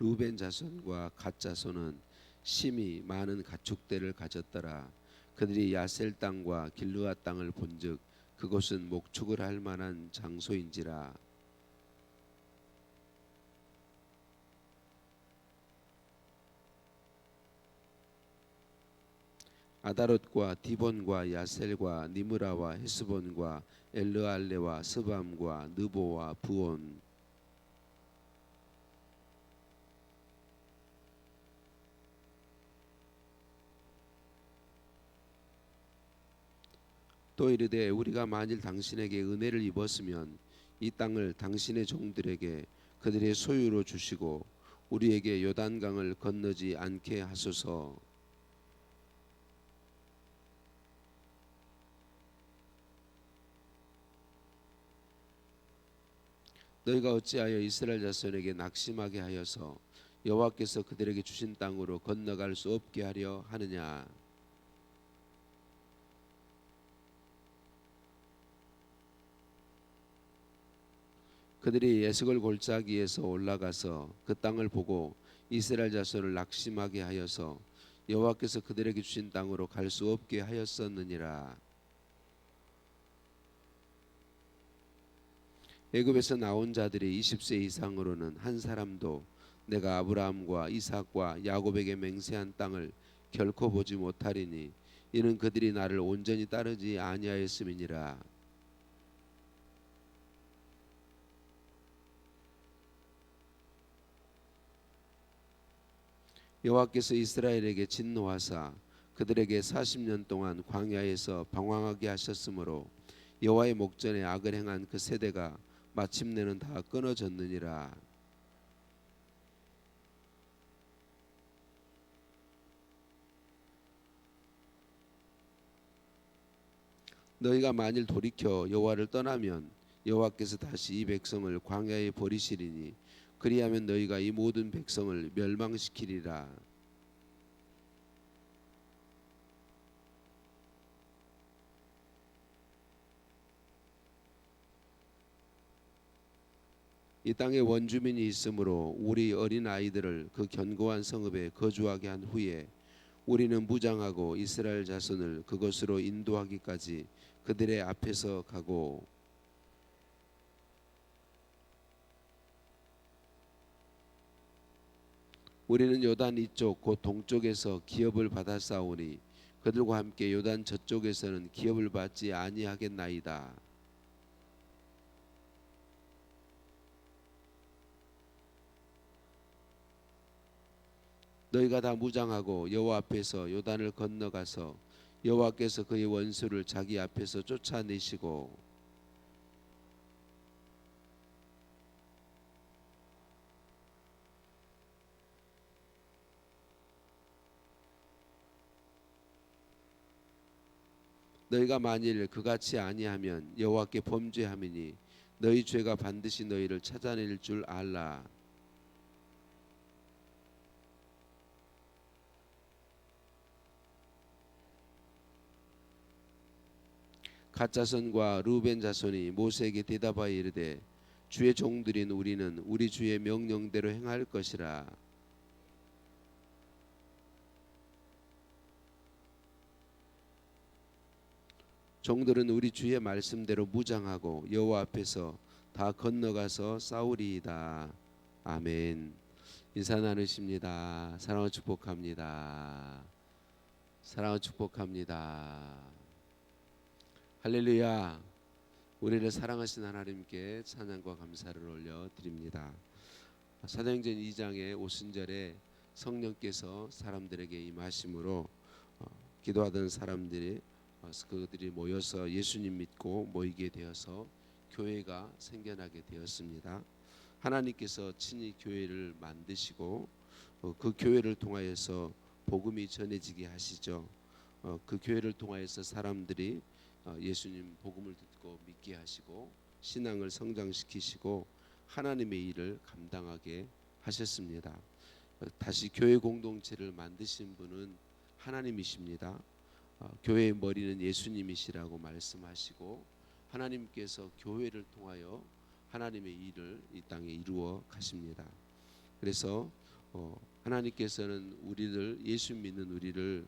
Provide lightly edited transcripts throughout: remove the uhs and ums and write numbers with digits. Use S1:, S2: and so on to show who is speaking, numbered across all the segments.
S1: 루벤 자손과 갓 자손은 심히 많은 가축대를 가졌더라. 그들이 야셀 땅과 길르앗 땅을 본즉 그곳은 목축을 할 만한 장소인지라. 아다롯과 디본과 야셀과 니므라와 헤스본과 엘르알레와 스밤과 느보와 부온. 또 이르되 우리가 만일 당신에게 은혜를 입었으면 이 땅을 당신의 종들에게 그들의 소유로 주시고 우리에게 요단강을 건너지 않게 하소서. 너희가 어찌하여 이스라엘 자손에게 낙심하게 하여서 여호와께서 그들에게 주신 땅으로 건너갈 수 없게 하려 하느냐. 그들이 에스골 골짜기에서 올라가서 그 땅을 보고 이스라엘 자손을 낙심하게 하여서 여호와께서 그들에게 주신 땅으로 갈 수 없게 하였었느니라. 애굽에서 나온 자들이 20세 이상으로는 한 사람도 내가 아브라함과 이삭과 야곱에게 맹세한 땅을 결코 보지 못하리니 이는 그들이 나를 온전히 따르지 아니하였음이니라. 여호와께서 이스라엘에게 진노하사 그들에게 40년 동안 광야에서 방황하게 하셨으므로 여호와의 목전에 악을 행한 그 세대가 마침내는 다 끊어졌느니라. 너희가 만일 돌이켜 여호와를 떠나면 여호와께서 다시 이 백성을 광야에 버리시리니 그리하면 너희가 이 모든 백성을 멸망시키리라. 이 땅에 원주민이 있으므로 우리 어린 아이들을 그 견고한 성읍에 거주하게 한 후에 우리는 무장하고 이스라엘 자손을 그것으로 인도하기까지 그들의 앞에서 가고 우리는 요단 이쪽 곧 동쪽에서 기업을 받아 싸우니 그들과 함께 요단 저쪽에서는 기업을 받지 아니하겠나이다. 너희가 다 무장하고 여호와 앞에서 요단을 건너가서 여호와께서 그의 원수를 자기 앞에서 쫓아내시고 너희가 만일 그같이 아니하면 여호와께 범죄함이니 너희 죄가 반드시 너희를 찾아낼 줄 알라. 갓 자손과 루벤 자손이 모세에게 대답하여 이르되 주의 종들인 우리는 우리 주의 명령대로 행할 것이라. 종들은 우리 주의 말씀대로 무장하고 여호와 앞에서 다 건너가서 싸우리이다. 아멘. 인사 나누십니다. 사랑을 축복합니다. 사랑을 축복합니다. 할렐루야. 우리를 사랑하신 하나님께 찬양과 감사를 올려드립니다. 사도행전 2장의 오순절에 성령께서 사람들에게 임하심으로 기도하던 사람들이 그들이 모여서 예수님 믿고 모이게 되어서 교회가 생겨나게 되었습니다. 하나님께서 친히 교회를 만드시고 그 교회를 통하여서 복음이 전해지게 하시죠. 그 교회를 통하여서 사람들이 예수님 복음을 듣고 믿게 하시고 신앙을 성장시키시고 하나님의 일을 감당하게 하셨습니다. 다시 교회 공동체를 만드신 분은 하나님이십니다. 교회의 머리는 예수님이시라고 말씀하시고 하나님께서 교회를 통하여 하나님의 일을 이 땅에 이루어 가십니다. 그래서 하나님께서는 우리를 예수 믿는 우리를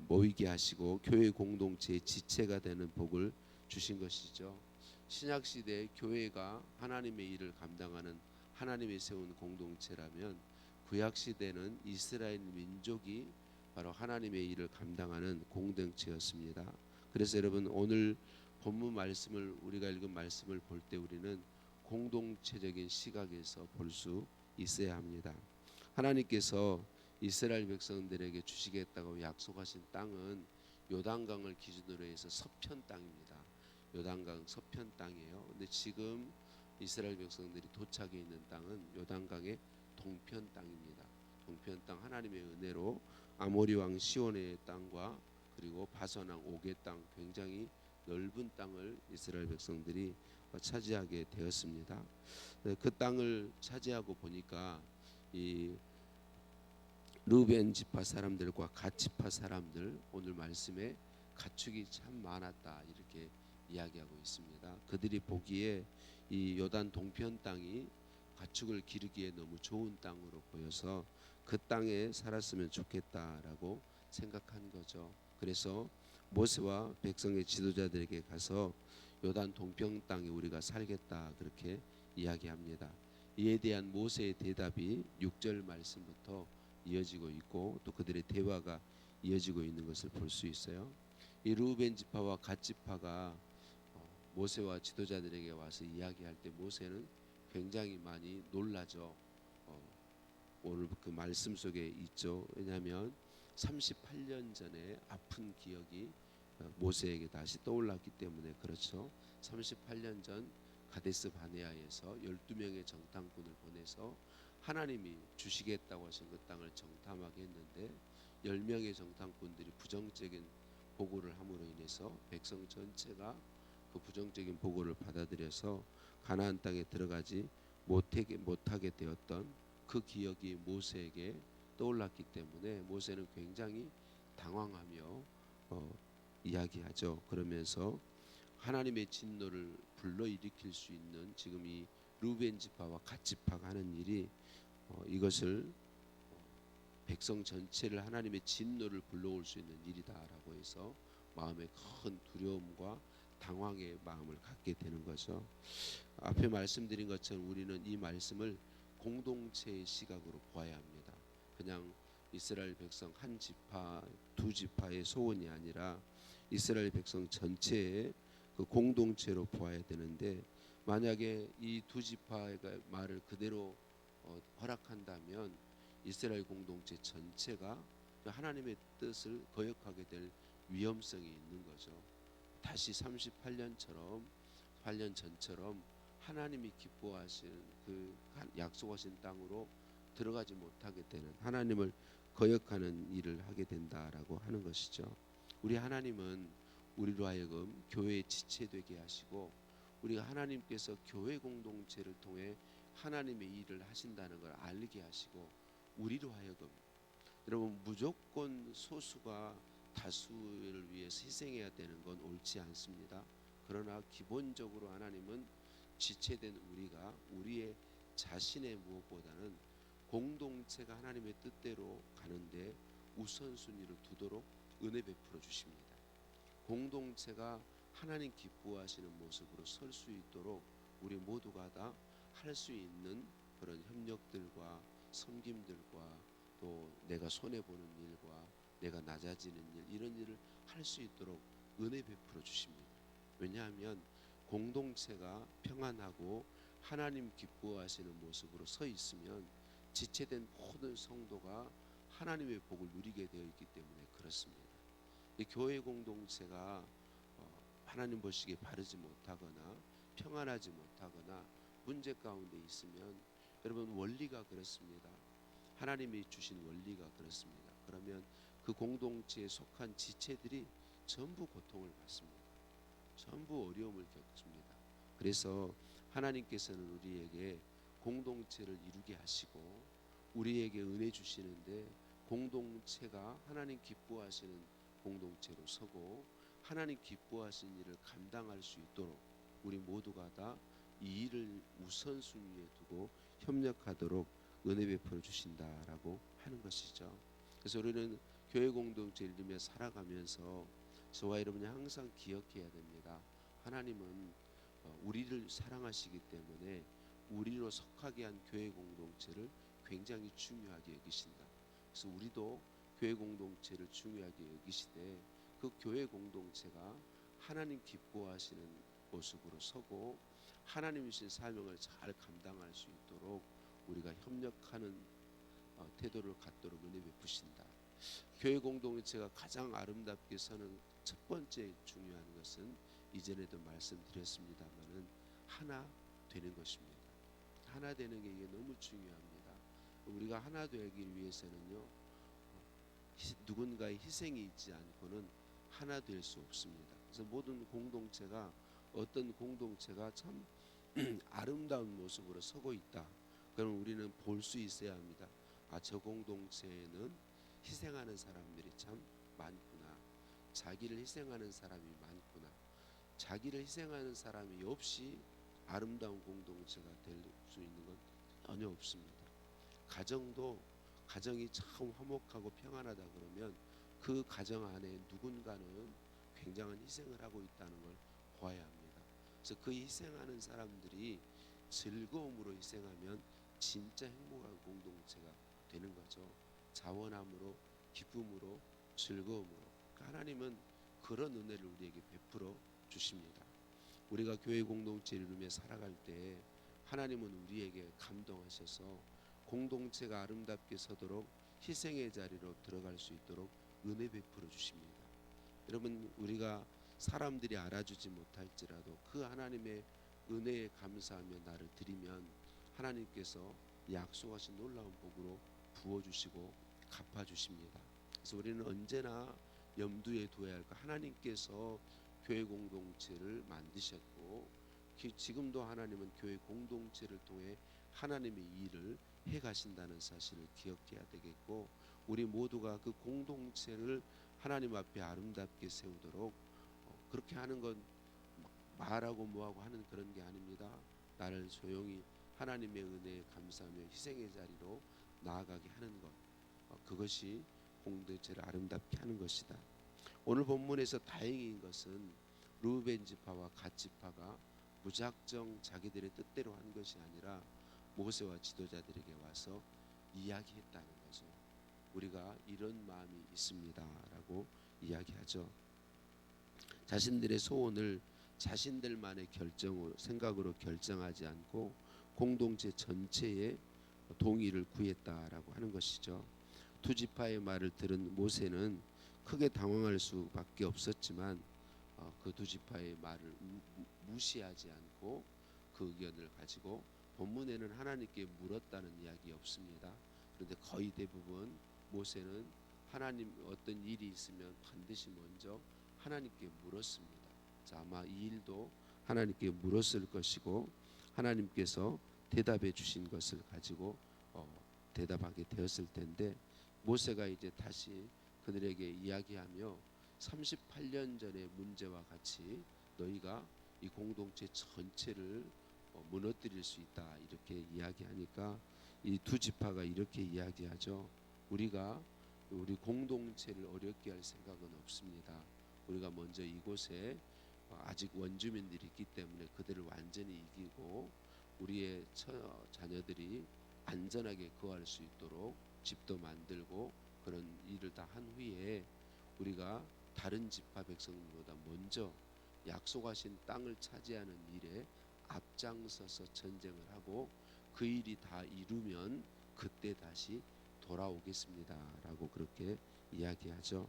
S1: 모이게 하시고 교회 공동체의 지체가 되는 복을 주신 것이죠. 신약 시대 교회가 하나님의 일을 감당하는 하나님이 세운 공동체라면 구약 시대는 이스라엘 민족이 바로 하나님의 일을 감당하는 공동체였습니다. 그래서 여러분 오늘 본문 말씀을 우리가 읽은 말씀을 볼 때 우리는 공동체적인 시각에서 볼 수 있어야 합니다. 하나님께서 이스라엘 백성들에게 주시겠다고 약속하신 땅은 요단강을 기준으로 해서 서편 땅입니다. 요단강 서편 땅이에요. 근데 지금 이스라엘 백성들이 도착해 있는 땅은 요단강의 동편 땅입니다. 동편 땅 하나님의 은혜로 아모리 왕 시온의 땅과 그리고 바산 왕 옥의 땅 굉장히 넓은 땅을 이스라엘 백성들이 차지하게 되었습니다. 그 땅을 차지하고 보니까 이 르벤 지파 사람들과 갓 지파 사람들 오늘 말씀에 가축이 참 많았다 이렇게 이야기하고 있습니다. 그들이 보기에 이 요단 동편 땅이 가축을 기르기에 너무 좋은 땅으로 보여서 그 땅에 살았으면 좋겠다라고 생각한 거죠. 그래서 모세와 백성의 지도자들에게 가서 요단 동편 땅에 우리가 살겠다 그렇게 이야기합니다. 이에 대한 모세의 대답이 6절 말씀부터 이어지고 있고 또 그들의 대화가 이어지고 있는 것을 볼 수 있어요. 이 르우벤 지파와 갓 지파가 모세와 지도자들에게 와서 이야기할 때 모세는 굉장히 많이 놀라죠. 오늘 그 말씀 속에 있죠. 왜냐하면 38년 전에 아픈 기억이 모세에게 다시 떠올랐기 때문에 그렇죠. 38년 전 가데스 바네아에서 12명의 정탐꾼을 보내서 하나님이 주시겠다고 하신 그 땅을 정탐하게 했는데 10명의 정탐꾼들이 부정적인 보고를 함으로 인해서 백성 전체가 그 부정적인 보고를 받아들여서 가나안 땅에 들어가지 못하게 되었던 그 기억이 모세에게 떠올랐기 때문에 모세는 굉장히 당황하며 이야기하죠. 그러면서 하나님의 진노를 불러일으킬 수 있는 지금 이 르우벤 지파와 갓 지파가 하는 일이 이것을 백성 전체를 하나님의 진노를 불러올 수 있는 일이다라고 해서 마음에 큰 두려움과 당황의 마음을 갖게 되는 거죠. 앞에 말씀드린 것처럼 우리는 이 말씀을 공동체의 시각으로 보아야 합니다. 그냥 이스라엘 백성 한 지파, 두 지파의 소원이 아니라 이스라엘 백성 전체의 그 공동체로 보아야 되는데 만약에 이 두 지파의 말을 그대로 허락한다면 이스라엘 공동체 전체가 하나님의 뜻을 거역하게 될 위험성이 있는 거죠. 다시 38년처럼 8년 전처럼 하나님이 기뻐하시는 그 약속하신 땅으로 들어가지 못하게 되는 하나님을 거역하는 일을 하게 된다라고 하는 것이죠. 우리 하나님은 우리로 하여금 교회의 지체되게 하시고 우리가 하나님께서 교회 공동체를 통해 하나님의 일을 하신다는 걸 알게 하시고 우리로 하여금 여러분 무조건 소수가 다수를 위해서 희생해야 되는 건 옳지 않습니다. 그러나 기본적으로 하나님은 지체된 우리가 우리의 자신의 무엇보다는 공동체가 하나님의 뜻대로 가는데 우선순위를 두도록 은혜 베풀어 주십니다. 공동체가 하나님 기뻐하시는 모습으로 설 수 있도록 우리 모두가 다 할 수 있는 그런 협력들과 섬김들과 또 내가 손해보는 일과 내가 낮아지는 일 이런 일을 할 수 있도록 은혜 베풀어 주십니다. 왜냐하면 공동체가 평안하고 하나님 기뻐하시는 모습으로 서 있으면 지체된 모든 성도가 하나님의 복을 누리게 되어 있기 때문에 그렇습니다. 이 교회 공동체가 하나님 보시기에 바르지 못하거나 평안하지 못하거나 문제 가운데 있으면 여러분 원리가 그렇습니다. 하나님이 주신 원리가 그렇습니다. 그러면 그 공동체에 속한 지체들이 전부 고통을 받습니다. 전부 어려움을 겪습니다. 그래서 하나님께서는 우리에게 공동체를 이루게 하시고 우리에게 은혜 주시는데 공동체가 하나님 기뻐하시는 공동체로 서고 하나님 기뻐하시는 일을 감당할 수 있도록 우리 모두가 다 이 일을 우선순위에 두고 협력하도록 은혜 베풀어 주신다라고 하는 것이죠. 그래서 우리는 교회 공동체를 이루며 살아가면서 저와 여러분이 항상 기억해야 됩니다. 하나님은 우리를 사랑하시기 때문에 우리로 속하게 한 교회 공동체를 굉장히 중요하게 여기신다. 그래서 우리도 교회 공동체를 중요하게 여기시되 그 교회 공동체가 하나님 기뻐하시는 모습으로 서고 하나님이신 사명을 잘 감당할 수 있도록 우리가 협력하는 태도를 갖도록 은혜 베푸신다. 교회 공동체가 가장 아름답게 서는 첫 번째 중요한 것은 이전에도 말씀드렸습니다마는 하나 되는 것입니다. 하나 되는 게 이게 너무 중요합니다. 우리가 하나 되기 위해서는요, 누군가의 희생이 있지 않고는 하나 될 수 없습니다. 그래서 모든 공동체가 어떤 공동체가 참 아름다운 모습으로 서고 있다. 그럼 우리는 볼 수 있어야 합니다. 아, 저 공동체에는 희생하는 사람들이 참 많구나. 자기를 희생하는 사람이 많구나. 자기를 희생하는 사람이 없이 아름다운 공동체가 될 수 있는 건 전혀 없습니다. 가정이 참 화목하고 평안하다 그러면 그 가정 안에 누군가는 굉장한 희생을 하고 있다는 걸 보아야 합니다. 그래서 그 희생하는 사람들이 즐거움으로 희생하면 진짜 행복한 공동체가 되는 거죠. 자원함으로, 기쁨으로, 즐거움으로. 하나님은 그런 은혜를 우리에게 베풀어 주십니다. 우리가 교회 공동체를 이루며 살아갈 때 하나님은 우리에게 감동하셔서 공동체가 아름답게 서도록 희생의 자리로 들어갈 수 있도록 은혜 베풀어 주십니다. 여러분, 우리가 사람들이 알아주지 못할지라도 그 하나님의 은혜에 감사하며 나를 드리면 하나님께서 약속하신 놀라운 복으로 부어주시고 갚아주십니다. 그래서 우리는 언제나 염두에 둬야 할 것, 하나님께서 교회 공동체를 만드셨고 지금도 하나님은 교회 공동체를 통해 하나님의 일을 해 가신다는 사실을 기억해야 되겠고, 우리 모두가 그 공동체를 하나님 앞에 아름답게 세우도록 그렇게 하는 건 말하고 뭐하고 하는 그런 게 아닙니다. 나를 조용히 하나님의 은혜에 감사하며 희생의 자리로 나아가게 하는 것, 그것이 공동체를 아름답게 하는 것이다. 오늘 본문에서 다행인 것은 르우벤 지파와 갓 지파가 무작정 자기들의 뜻대로 한 것이 아니라 모세와 지도자들에게 와서 이야기했다는 거죠. 우리가 이런 마음이 있습니다라고 이야기하죠. 자신들의 소원을 자신들만의 생각으로 결정하지 않고 공동체 전체의 동의를 구했다라고 하는 것이죠. 두 지파의 말을 들은 모세는 크게 당황할 수밖에 없었지만 그 두 지파의 말을 무시하지 않고 그 의견을 가지고 본문에는 하나님께 물었다는 이야기 없습니다. 그런데 거의 대부분 모세는 하나님 어떤 일이 있으면 반드시 먼저 하나님께 물었습니다. 자, 아마 이 일도 하나님께 물었을 것이고 하나님께서 대답해 주신 것을 가지고 대답하게 되었을 텐데, 모세가 이제 다시 그들에게 이야기하며 38년 전의 문제와 같이 너희가 이 공동체 전체를 무너뜨릴 수 있다 이렇게 이야기하니까 이 두 지파가 이렇게 이야기하죠. 우리가 우리 공동체를 어렵게 할 생각은 없습니다. 우리가 먼저 이곳에 아직 원주민들이 있기 때문에 그들을 완전히 이기고 우리의 자녀들이 안전하게 거할 수 있도록 집도 만들고 그런 일을 다 한 후에 우리가 다른 지파 백성들보다 먼저 약속하신 땅을 차지하는 일에 앞장서서 전쟁을 하고 그 일이 다 이루면 그때 다시 돌아오겠습니다라고 그렇게 이야기하죠.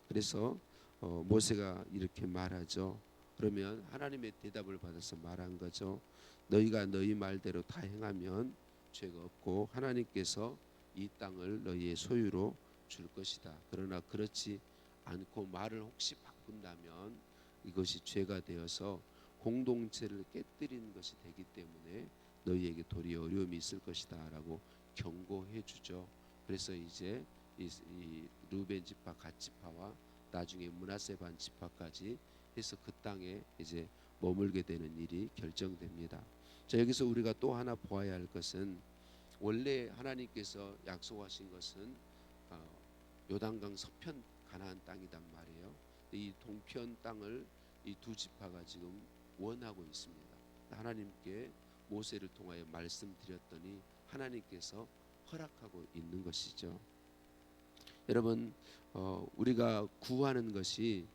S1: 그래서 모세가 이렇게 말하죠. 그러면 하나님의 대답을 받아서 말한 거죠. 너희가 너희 말대로 다 행하면 죄가 없고 하나님께서 이 땅을 너희의 소유로 줄 것이다. 그러나 그렇지 않고 말을 혹시 바꾼다면 이것이 죄가 되어서 공동체를 깨뜨리는 것이 되기 때문에 너희에게 도리어 어려움이 있을 것이다 라고 경고해 주죠. 그래서 이제 이 르벤 지파 갓 지파와 나중에 므낫세 반 지파까지 해서 그 땅에 이제 머물게 되는 일이 결정됩니다. 자, 여기서 우리가 또 하나 보아야 할 것은 원래 하나님께서 약속하신 것은 요단강 서편 가나안 땅이단 말이에요. 이 동편 땅을 이 두 지파가 지금 원하고 있습니다. 하나님께 모세를 통하여 말씀드렸더니 하나님께서 허락하고 있는 것이죠. 여러분, 우리가 구하는 것이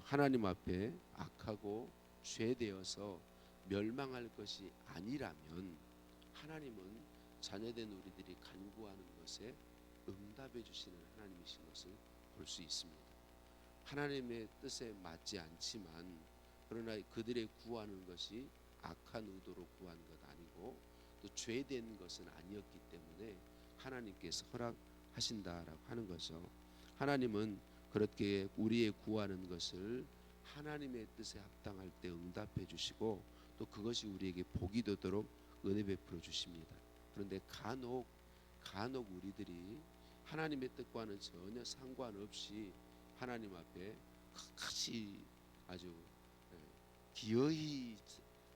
S1: 하나님 앞에 악하고 죄되어서 멸망할 것이 아니라면 하나님은 자녀된 우리들이 간구하는 것에 응답해 주시는 하나님이신 것을 볼 수 있습니다. 하나님의 뜻에 맞지 않지만 그러나 그들의 구하는 것이 악한 의도로 구한 것 아니고 또 죄된 것은 아니었기 때문에 하나님께서 허락하신다라고 하는 거죠. 하나님은 그렇게 우리의 구하는 것을 하나님의 뜻에 합당할 때 응답해 주시고 또 그것이 우리에게 복이 되도록 은혜 베풀어 주십니다. 그런데 간혹 우리들이 하나님의 뜻과는 전혀 상관없이 하나님 앞에 끝까지 아주 기어이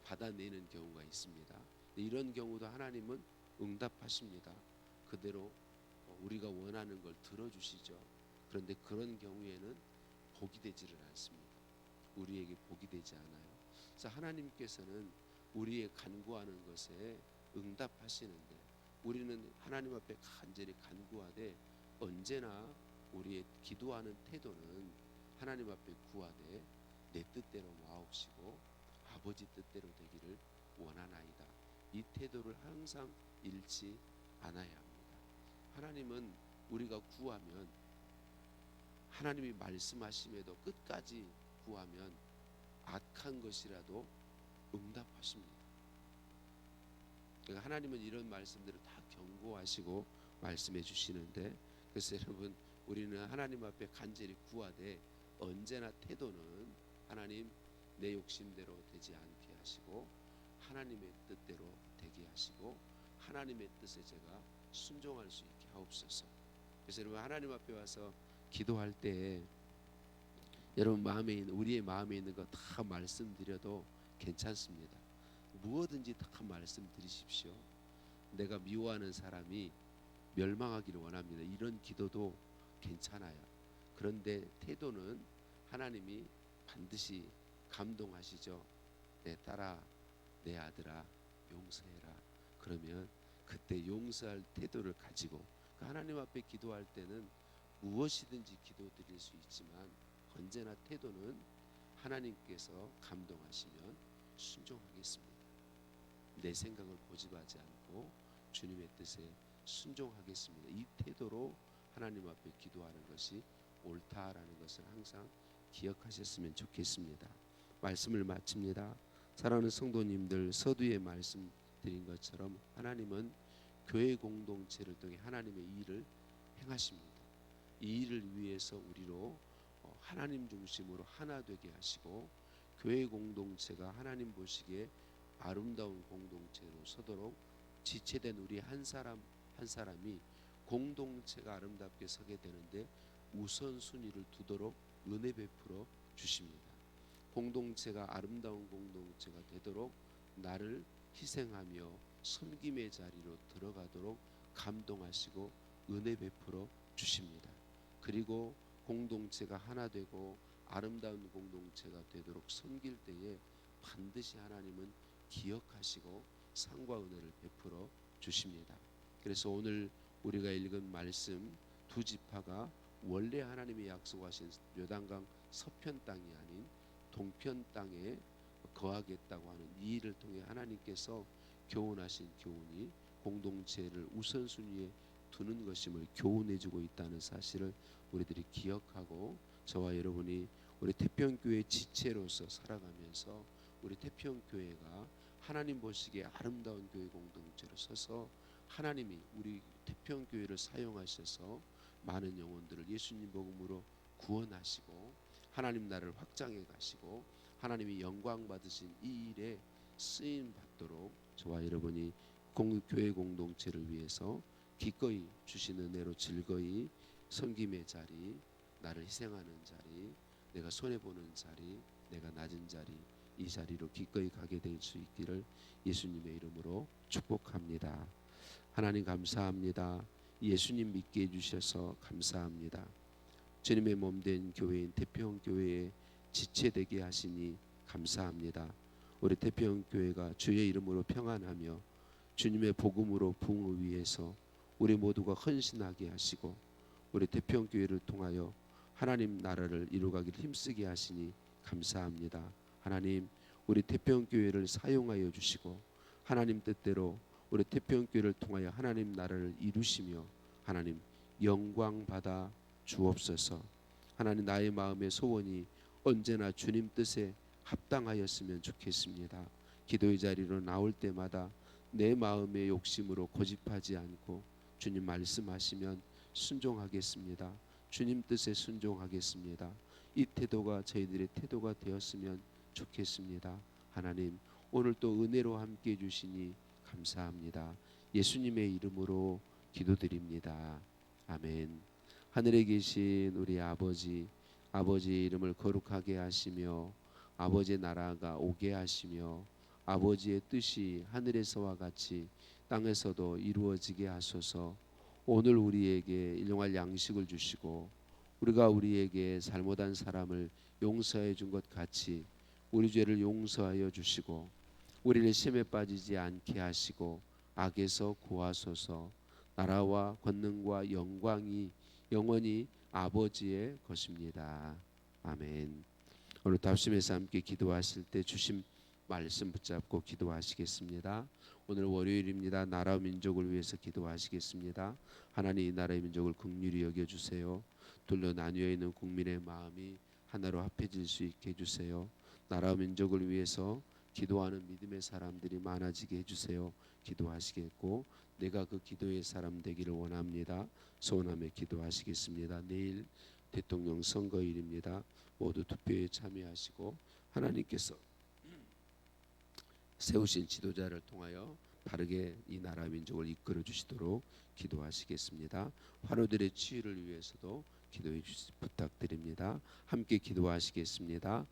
S1: 받아내는 경우가 있습니다. 이런 경우도 하나님은 응답하십니다. 그대로 우리가 원하는 걸 들어주시죠. 그런데 그런 경우에는 복이 되지를 않습니다. 우리에게 복이 되지 않아요. 그래서 하나님께서는 우리의 간구하는 것에 응답하시는데 우리는 하나님 앞에 간절히 간구하되 언제나 우리의 기도하는 태도는 하나님 앞에 구하되 내 뜻대로 마옵시고 아버지 뜻대로 되기를 원하나이다. 이 태도를 항상 잃지 않아야 합니다. 하나님은 우리가 구하면 하나님이 말씀하심에도 끝까지 구하면 악한 것이라도 응답하십니다. 그러니까 하나님은 이런 말씀들을 다 경고하시고 말씀해 주시는데 그래서 여러분 우리는 하나님 앞에 간절히 구하되 언제나 태도는 하나님 내 욕심대로 되지 않게 하시고 하나님의 뜻대로 되게 하시고 하나님의 뜻에 제가 순종할 수 있게 하옵소서. 그래서 여러분 하나님 앞에 와서 기도할 때 여러분 마음에 있는 우리의 마음에 있는 거 다 말씀드려도 괜찮습니다. 무엇든지 다 말씀드리십시오. 내가 미워하는 사람이 멸망하기를 원합니다. 이런 기도도 괜찮아요. 그런데 태도는 하나님이 반드시 감동하시죠. 내 딸아, 내 아들아, 용서해라. 그러면 그때 용서할 태도를 가지고 하나님 앞에 기도할 때는 무엇이든지 기도드릴 수 있지만 언제나 태도는 하나님께서 감동하시면 순종하겠습니다. 내 생각을 고집하지 않고 주님의 뜻에 순종하겠습니다. 이 태도로 하나님 앞에 기도하는 것이 옳다라는 것을 항상 기억하셨으면 좋겠습니다. 말씀을 마칩니다. 사랑하는 성도님들, 서두에 말씀드린 것처럼 하나님은 교회 공동체를 통해 하나님의 일을 행하십니다. 이 일을 위해서 우리로 하나님 중심으로 하나 되게 하시고 교회 공동체가 하나님 보시기에 아름다운 공동체로 서도록 지체된 우리 한 사람 한 사람이 공동체가 아름답게 서게 되는데 우선순위를 두도록 은혜 베풀어 주십니다. 공동체가 아름다운 공동체가 되도록 나를 희생하며 섬김의 자리로 들어가도록 감동하시고 은혜 베풀어 주십니다. 그리고 공동체가 하나 되고 아름다운 공동체가 되도록 섬길 때에 반드시 하나님은 기억하시고 상과 은혜를 베풀어 주십니다. 그래서 오늘 우리가 읽은 말씀 두 지파가 원래 하나님이 약속하신 요단강 서편 땅이 아닌 동편 땅에 거하겠다고 하는 이 일을 통해 하나님께서 교훈하신 교훈이 공동체를 우선순위에 두는 것임을 교훈해주고 있다는 사실을 우리들이 기억하고 저와 여러분이 우리 태평교회 지체로서 살아가면서 우리 태평교회가 하나님 보시기에 아름다운 교회 공동체로 서서 하나님이 우리 태평교회를 사용하셔서 많은 영혼들을 예수님 복음으로 구원하시고 하나님 나라를 확장해 가시고 하나님이 영광 받으신 이 일에 쓰임 받도록 저와 여러분이 교회 공동체를 위해서 기꺼이 주신 은혜로 즐거이 섬김의 자리, 나를 희생하는 자리, 내가 손해보는 자리, 내가 낮은 자리, 이 자리로 기꺼이 가게 될 수 있기를 예수님의 이름으로 축복합니다. 하나님 감사합니다. 예수님 믿게 해주셔서 감사합니다. 주님의 몸된 교회인 태평 교회에 지체되게 하시니 감사합니다. 우리 태평 교회가 주의 이름으로 평안하며 주님의 복음으로 부흥을 위해서 우리 모두가 헌신하게 하시고 우리 태평 교회를 통하여 하나님 나라를 이루가기를 힘쓰게 하시니 감사합니다. 하나님 우리 태평 교회를 사용하여 주시고 하나님 뜻대로 우리 태평 교회를 통하여 하나님 나라를 이루시며 하나님 영광 받아 주옵소서. 하나님 나의 마음의 소원이 언제나 주님 뜻에 합당하였으면 좋겠습니다. 기도의 자리로 나올 때마다 내 마음의 욕심으로 고집하지 않고 주님 말씀하시면 순종하겠습니다. 주님 뜻에 순종하겠습니다. 이 태도가 저희들의 태도가 되었으면 좋겠습니다. 하나님 오늘 또 은혜로 함께 해주시니 감사합니다. 예수님의 이름으로 기도드립니다. 아멘. 하늘에 계신 우리 아버지, 아버지의 이름을 거룩하게 하시며 아버지의 나라가 오게 하시며 아버지의 뜻이 하늘에서와 같이 땅에서도 이루어지게 하소서. 오늘 우리에게 일용할 양식을 주시고 우리가 우리에게 잘못한 사람을 용서해 준 것 같이 우리 죄를 용서하여 주시고 우리를 시험에 빠지지 않게 하시고 악에서 구하소서. 나라와 권능과 영광이 영원히 아버지의 것입니다. 아멘. 오늘 답심에서 함께 기도하실 때 주신 말씀 붙잡고 기도하시겠습니다. 오늘 월요일입니다. 나라와 민족을 위해서 기도하시겠습니다. 하나님 이 나라의 민족을 긍휼히 여겨주세요. 둘로 나뉘어 있는 국민의 마음이 하나로 합해질 수 있게 해주세요. 나라와 민족을 위해서 기도하는 믿음의 사람들이 많아지게 해주세요. 기도하시겠고 내가 그 기도의 사람 되기를 원합니다. 소원하며 기도하시겠습니다. 내일 대통령 선거일입니다. 모두 투표에 참여하시고 하나님께서 세우신 지도자를 통하여 바르게 이 나라 민족을 이끌어 주시도록 기도하시겠습니다. 환우들의 치유를 위해서도 기도해 주시 부탁드립니다. 함께 기도하시겠습니다.